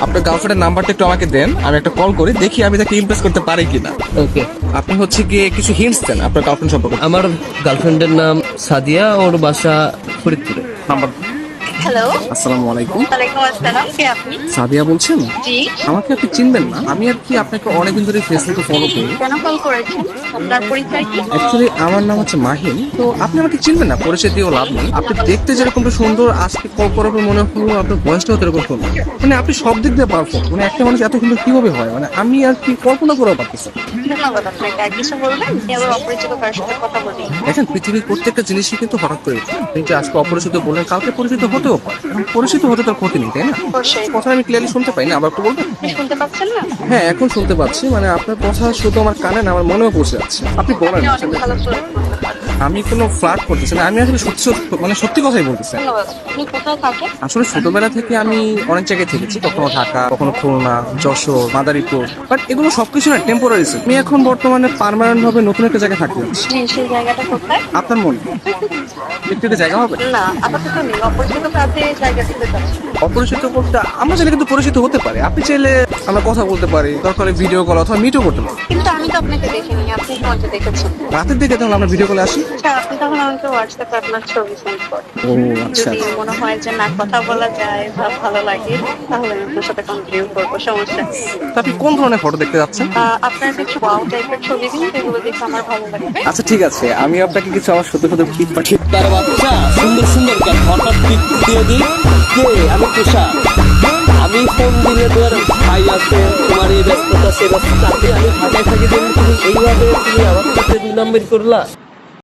আপনার গার্লফ্রেন্ডের নাম্বারটা একটু আমাকে দেন, আমি একটা কল করি, দেখি আমি তাকে ইমপ্রেস করতে পারি কিনা। ওকে। আপনি হচ্ছে গিয়ে কিছু হিন্টস দেন আপনার গার্লফ্রেন্ড সম্পর্কে। আমার গার্লফ্রেন্ডের নাম সাদিয়া, ওর বাসা ফরিদপুরে। নাম্বার। হ্যালো। আসসালামু আলাইকুম। ওয়ালাইকুম আসসালাম, কে আপনি? সাদিয়া বলছেন? জি। আমাকে আপনি চিনবেন না, আমি আর কি আপনাকে অনেকদিন ধরে ফেসবুকে ফলো করি। কেন কল করেছেন? আপনার পরিচয় কি? অ্যাকচুয়ালি আমার নাম হচ্ছে মাহিন, তো আপনি আমাকে চিনবেন না, পরিচয় দিয়েও লাভ নেই। আপনি দেখতে যেরকমটা সুন্দর, আজকে কল করার পর মনে হলো আপনার বয়সটাও এরকম সুন্দর। মানে আপনি সব দিক দিয়ে পারফেক্ট, মানে একটা মানুষ এত সুন্দর কিভাবে হয়, মানে আমি আর কি কল্পনা করেও পারতেছি না। ধন্যবাদ আপনাকে। আর কিছু বলবেন? এবার অপরিচিত কারোর সাথে কথা বলি। দেখেন, পৃথিবীর প্রত্যেকটা জিনিসই কিন্তু হঠাৎ করে উঠে। আপনি যে আজকে অপরিচিত বললেন, কালকে পরিচিত হতেও পারে। এখন পরিচিত হতে তার ক্ষতি নেই, তাই না? অবশ্যই। কথা আমি ক্লিয়ারলি শুনতে পাই না, আবার একটু বলবেন? আপনি শুনতে পাচ্ছেন না? হ্যাঁ, এখন শুনতে পাচ্ছি। মানে আপনার কথা শুধু আমার কানে না, আমার মনেও পৌঁছে যাচ্ছে। আপনি বলেন আপনি অনেক আসলে। ভালো করে বলতে পারেন। আমি কোনো ফ্লার্ট করতেছি না, আমি আসলে সত্যি কথাই বলতেছি। ধন্যবাদ। আপনি কোথায় থাকেন? আসলে ছোটবেলা থেকে আমি অনেক জায়গায় থেকেছি, কখনো ঢাকা, কখনো খুলনা, যশোর, মাদারীপুর, বাট এগুলো সবকিছু না টেম্পোরারি। আমি এখন বর্তমানে পার্মানেন্ট ভাবে নতুন একটা জায়গায় থাকতে যাচ্ছি। সেই জায়গাটা কোথায়? আপনার মনে একটু জায়গা হবে? না, আপাতত নেই। অপরিচিত কাছে জায়গা থেকে যাচ্ছি। অপরিচিত বলতে আমরা চাইলে কিন্তু পরিচিত হতে পারি। আপনি চাইলে আমরা কথা বলতে পারি, দরকার ভিডিও কল অথবা মিটও করতে পারি। কিন্তু আমি তো আপনাকে দেখিনি, আপনি আমাকে দেখেছেন। রাতের দিকে তাহলে আমরা ভিডিও কলে আসি। আচ্ছা, আপনি তখন আমাকে হোয়াটসঅ্যাপে আপনার ছবি সেন্ড করেন। ও আচ্ছা। যদি মনে হয় যে না, কথা বলা যায় বা ভালো লাগে, তাহলে আমি আপনার সাথে কন্টিনিউ করবো, সমস্যা নেই। তা আপনি কোন ধরনের ফটো দেখতে যাচ্ছেন? আপনার কিছু ওয়াও টাইপের ছবি দিন, যেগুলো দেখে আমার ভালো লাগবে। আচ্ছা ঠিক আছে, আমি আপনাকে কিছু আমার সত্য সত্য পিক পাঠিয়ে। তার বাচ্চা সুন্দর সুন্দর কেন হঠাৎ টিপ দিয়ে দিই? কে? আমি তুষার। আমি ফোন দিলে তোর ভাই আছে, তোমার এই ব্যস্ততা সে ব্যস্ততা, আমি ঢাকায় থাকি, তুমি এইভাবে তুমি আমার সাথে 2 নম্বর করলা।